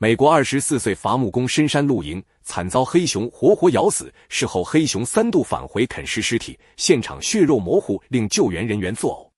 美国24岁伐木工深山露营，惨遭黑熊活活咬死，事后黑熊3度返回啃食尸体，现场血肉模糊，令救援人员作呕。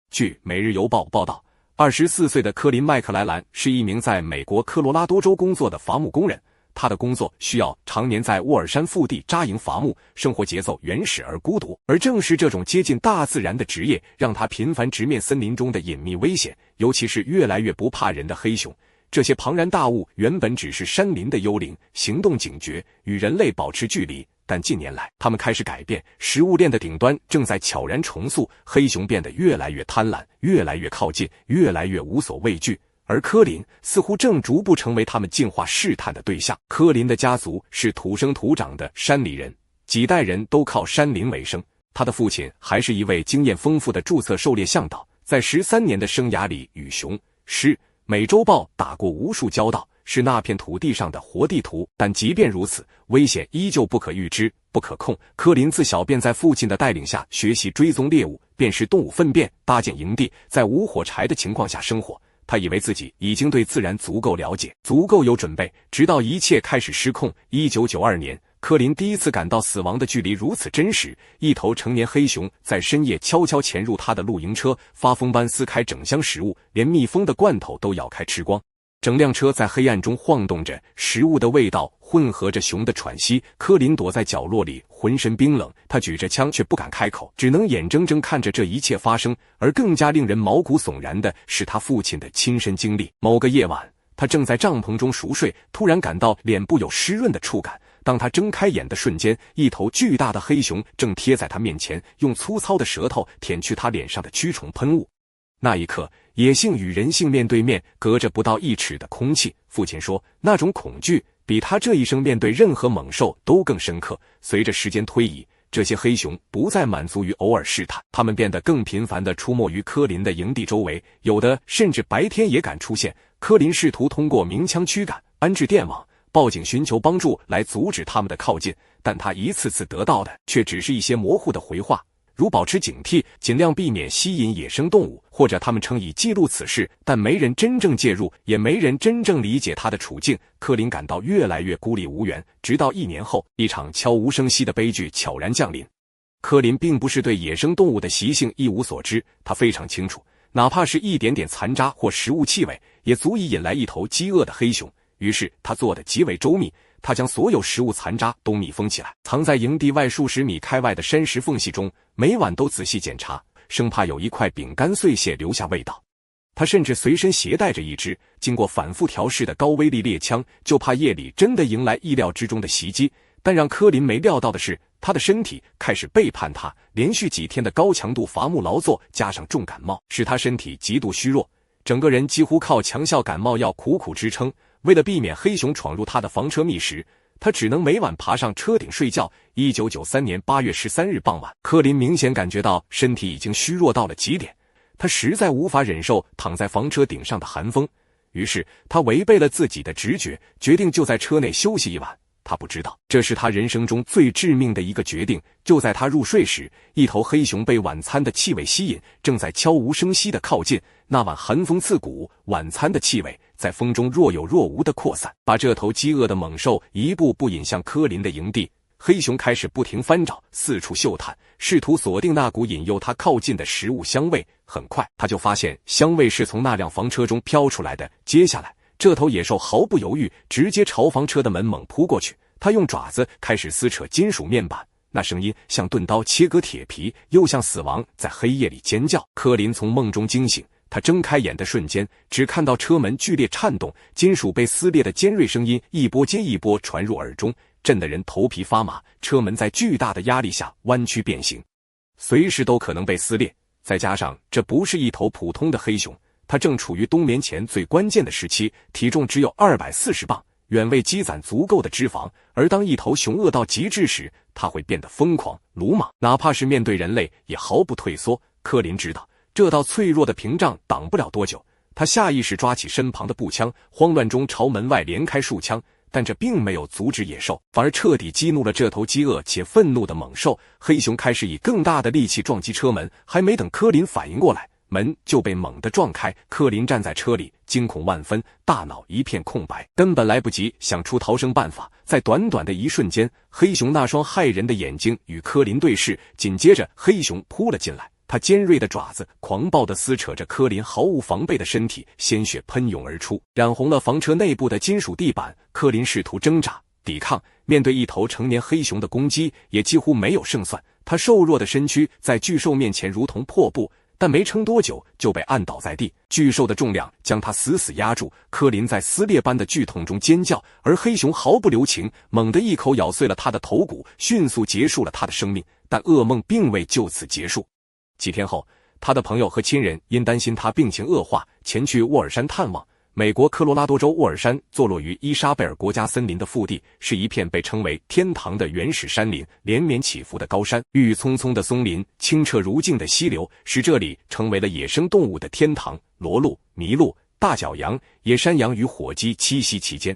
据《每日邮报》报道，24岁的科林·麦克莱兰是一名在美国科罗拉多州工作的伐木工人，他的工作需要常年在沃尔山腹地扎营伐木，生活节奏原始而孤独，而正是这种接近大自然的职业，让他频繁直面森林中的隐秘危险，尤其是越来越不怕人的黑熊。这些庞然大物原本只是山林的幽灵，行动警觉，与人类保持距离，但近年来，它们开始改变，食物链的顶端正在悄然重塑，黑熊变得越来越贪婪，越来越靠近，越来越无所畏惧。而科林似乎正逐步成为他们进化试探的对象。科林的家族是土生土长的山里人，几代人都靠山林为生。他的父亲还是一位经验丰富的注册狩猎向导，在13年的生涯里与熊、狮、美洲豹打过无数交道，是那片土地上的活地图。但即便如此，危险依旧不可预知、不可控。科林自小便在父亲的带领下学习追踪猎物，辨识动物粪便，搭建营地，在无火柴的情况下生活。他以为自己已经对自然足够了解，足够有准备，直到一切开始失控。1992年，科林第一次感到死亡的距离如此真实，一头成年黑熊在深夜悄悄潜入他的露营车，发疯般撕开整箱食物，连密封的罐头都咬开吃光。整辆车在黑暗中晃动着，食物的味道混合着熊的喘息。科林躲在角落里，浑身冰冷，他举着枪却不敢开口，只能眼睁睁看着这一切发生。而更加令人毛骨悚然的是他父亲的亲身经历。某个夜晚，他正在帐篷中熟睡，突然感到脸部有湿润的触感。当他睁开眼的瞬间，一头巨大的黑熊正贴在他面前，用粗糙的舌头舔去他脸上的蛆虫喷雾。那一刻，野性与人性面对面，隔着不到1尺的空气。父亲说，那种恐惧比他这一生面对任何猛兽都更深刻。随着时间推移，这些黑熊不再满足于偶尔试探，它们变得更频繁地出没于科林的营地周围，有的甚至白天也敢出现。科林试图通过鸣枪驱赶、安置电网、报警寻求帮助来阻止他们的靠近，但他一次次得到的却只是一些模糊的回话，如保持警惕，尽量避免吸引野生动物，或者他们称已记录此事，但没人真正介入，也没人真正理解他的处境。科林感到越来越孤立无援，直到1年后，一场悄无声息的悲剧悄然降临。科林并不是对野生动物的习性一无所知，他非常清楚，哪怕是一点点残渣或食物气味，也足以引来一头饥饿的黑熊。于是他做得极为周密，他将所有食物残渣都密封起来，藏在营地外数十米开外的山石缝隙中，每晚都仔细检查，生怕有一块饼干碎屑留下味道。他甚至随身携带着一支经过反复调试的高威力猎枪，就怕夜里真的迎来意料之中的袭击。但让科林没料到的是，他的身体开始背叛他，连续几天的高强度伐木劳作加上重感冒，使他身体极度虚弱，整个人几乎靠强效感冒药苦苦支撑。为了避免黑熊闯入他的房车觅食，他只能每晚爬上车顶睡觉。1993年8月13日傍晚，科林明显感觉到身体已经虚弱到了极点，他实在无法忍受躺在房车顶上的寒风，于是他违背了自己的直觉，决定就在车内休息一晚。他不知道，这是他人生中最致命的一个决定。就在他入睡时，一头黑熊被晚餐的气味吸引，正在悄无声息地靠近。那晚寒风刺骨，晚餐的气味在风中若有若无地扩散，把这头饥饿的猛兽一步步引向科林的营地。黑熊开始不停翻找，四处嗅探，试图锁定那股引诱他靠近的食物香味。很快，他就发现香味是从那辆房车中飘出来的。接下来，这头野兽毫不犹豫，直接朝房车的门猛扑过去。他用爪子开始撕扯金属面板，那声音像钝刀切割铁皮，又像死亡在黑夜里尖叫。科林从梦中惊醒，他睁开眼的瞬间，只看到车门剧烈颤动，金属被撕裂的尖锐声音一波接一波传入耳中，震得人头皮发麻。车门在巨大的压力下弯曲变形，随时都可能被撕裂。再加上这不是一头普通的黑熊，它正处于冬眠前最关键的时期，体重只有240磅，远未积攒足够的脂肪。而当一头熊饿到极致时，它会变得疯狂鲁莽，哪怕是面对人类也毫不退缩。科林知道这道脆弱的屏障挡不了多久，他下意识抓起身旁的步枪，慌乱中朝门外连开数枪，但这并没有阻止野兽，反而彻底激怒了这头饥饿且愤怒的猛兽。黑熊开始以更大的力气撞击车门，还没等科林反应过来，门就被猛地撞开，柯林站在车里，惊恐万分，大脑一片空白，根本来不及想出逃生办法。在短短的一瞬间，黑熊那双骇人的眼睛与柯林对视，紧接着黑熊扑了进来，它尖锐的爪子狂暴地撕扯着柯林毫无防备的身体，鲜血喷涌而出，染红了房车内部的金属地板。柯林试图挣扎抵抗，面对一头成年黑熊的攻击，也几乎没有胜算。他瘦弱的身躯在巨兽面前如同破布，但没撑多久就被按倒在地，巨兽的重量将他死死压住。柯林在撕裂般的剧痛中尖叫，而黑熊毫不留情，猛地一口咬碎了他的头骨，迅速结束了他的生命。但噩梦并未就此结束。几天后，他的朋友和亲人因担心他病情恶化，前去沃尔山探望。美国科罗拉多州沃尔山坐落于伊莎贝尔国家森林的腹地，是一片被称为天堂的原始山林，连绵起伏的高山，郁郁葱葱的松林，清澈如镜的溪流，使这里成为了野生动物的天堂。骡鹿、麋鹿、大角羊、野山羊与火鸡栖息其间。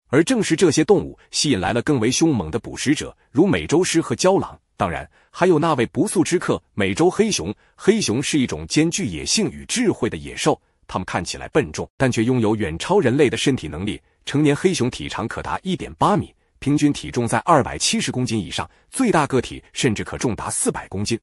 而正是这些动物吸引来了更为凶猛的捕食者，如美洲狮和郊狼，当然还有那位不速之客——美洲黑熊。黑熊是一种兼具野性与智慧的野兽，它们看起来笨重，但却拥有远超人类的身体能力。成年黑熊体长可达 1.8 米，平均体重在270公斤以上，最大个体甚至可重达400公斤。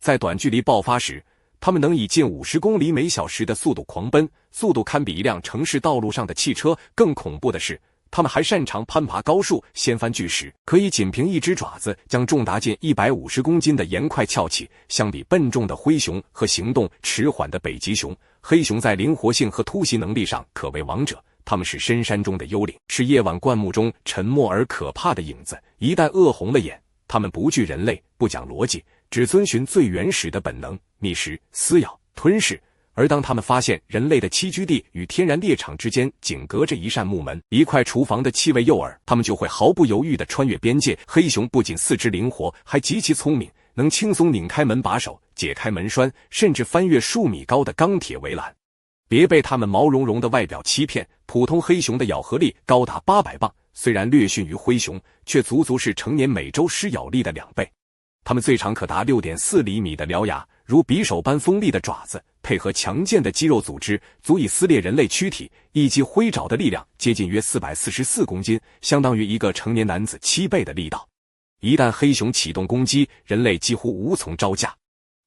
在短距离爆发时，它们能以近50公里每小时的速度狂奔，速度堪比一辆城市道路上的汽车。更恐怖的是，它们还擅长攀爬高树，掀翻巨石，可以仅凭一只爪子将重达近150公斤的岩块撬起。相比笨重的灰熊和行动迟缓的北极熊，黑熊在灵活性和突袭能力上可谓王者。它们是深山中的幽灵，是夜晚灌木中沉默而可怕的影子。一旦饿红了眼，它们不惧人类，不讲逻辑，只遵循最原始的本能：觅食、撕咬、吞噬。而当他们发现人类的栖居地与天然猎场之间仅隔着一扇木门、一块厨房的气味诱饵，他们就会毫不犹豫地穿越边界。黑熊不仅四肢灵活，还极其聪明，能轻松拧开门把手，解开门栓，甚至翻越数米高的钢铁围栏。别被他们毛茸茸的外表欺骗，普通黑熊的咬合力高达800磅，虽然略逊于灰熊，却足足是成年美洲狮咬力的2倍。它们最长可达 6.4 厘米的獠牙，如匕首般锋利的爪子，配合强健的肌肉组织，足以撕裂人类躯体。一击挥爪的力量接近约444公斤，相当于一个成年男子7倍的力道。一旦黑熊启动攻击，人类几乎无从招架。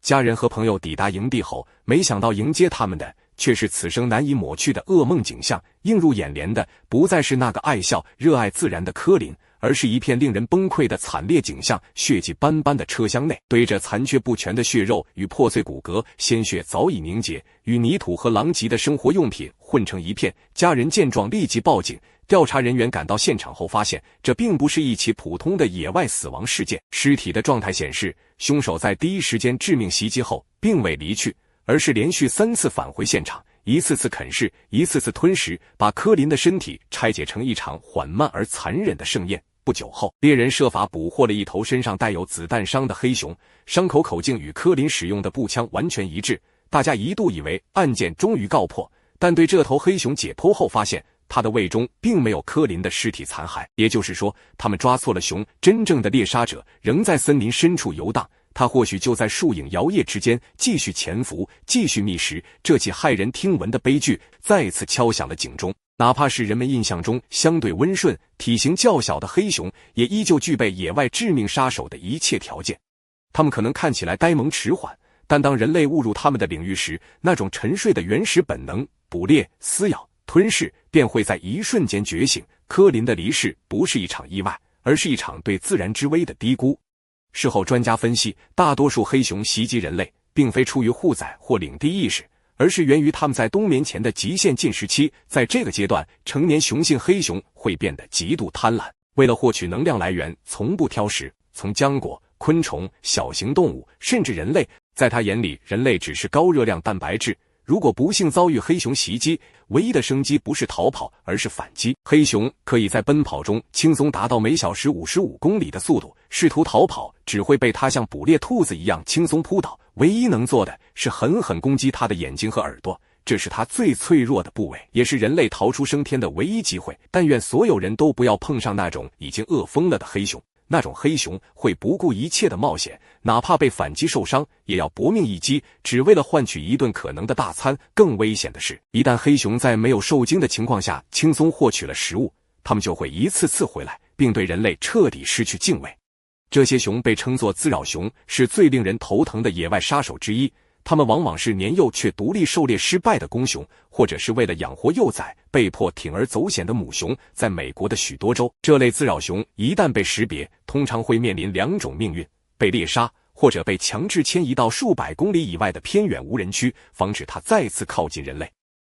家人和朋友抵达营地后，没想到迎接他们的却是此生难以抹去的噩梦景象。映入眼帘的不再是那个爱笑、热爱自然的柯林，而是一片令人崩溃的惨烈景象。血迹斑斑的车厢内堆着残缺不全的血肉与破碎骨骼，鲜血早已凝结，与泥土和狼藉的生活用品混成一片。家人见状立即报警，调查人员赶到现场后发现，这并不是一起普通的野外死亡事件。尸体的状态显示，凶手在第一时间致命袭击后并未离去，而是连续3次返回现场，一次次啃噬，一次次吞食，把柯林的身体拆解成一场缓慢而残忍的盛宴。不久后，猎人设法捕获了一头身上带有子弹伤的黑熊，伤口口径与柯林使用的步枪完全一致。大家一度以为案件终于告破，但对这头黑熊解剖后发现，它的胃中并没有柯林的尸体残骸，也就是说，他们抓错了熊，真正的猎杀者仍在森林深处游荡。他或许就在树影摇曳之间继续潜伏，继续觅食。这起骇人听闻的悲剧再次敲响了警钟。哪怕是人们印象中相对温顺、体型较小的黑熊，也依旧具备野外致命杀手的一切条件。他们可能看起来呆萌迟缓，但当人类误入他们的领域时，那种沉睡的原始本能——捕猎、撕咬、吞噬，便会在一瞬间觉醒。柯林的离世不是一场意外，而是一场对自然之危的低估。事后专家分析，大多数黑熊袭击人类，并非出于护崽或领地意识，而是源于它们在冬眠前的极限进食期。在这个阶段，成年雄性黑熊会变得极度贪婪，为了获取能量来源，从不挑食，从浆果、昆虫、小型动物，甚至人类。在他眼里，人类只是高热量蛋白质。如果不幸遭遇黑熊袭击，唯一的生机不是逃跑，而是反击。黑熊可以在奔跑中轻松达到每小时55公里的速度，试图逃跑只会被它像捕猎兔子一样轻松扑倒。唯一能做的是狠狠攻击它的眼睛和耳朵，这是它最脆弱的部位，也是人类逃出升天的唯一机会。但愿所有人都不要碰上那种已经饿疯了的黑熊。那种黑熊会不顾一切的冒险，哪怕被反击受伤，也要搏命一击，只为了换取一顿可能的大餐。更危险的是，一旦黑熊在没有受惊的情况下轻松获取了食物，它们就会一次次回来，并对人类彻底失去敬畏。这些熊被称作滋扰熊，是最令人头疼的野外杀手之一。它们往往是年幼却独立狩猎失败的公熊，或者是为了养活幼崽被迫铤而走险的母熊。在美国的许多州，这类滋扰熊一旦被识别，通常会面临两种命运：被猎杀，或者被强制迁移到数百公里以外的偏远无人区，防止它再次靠近人类。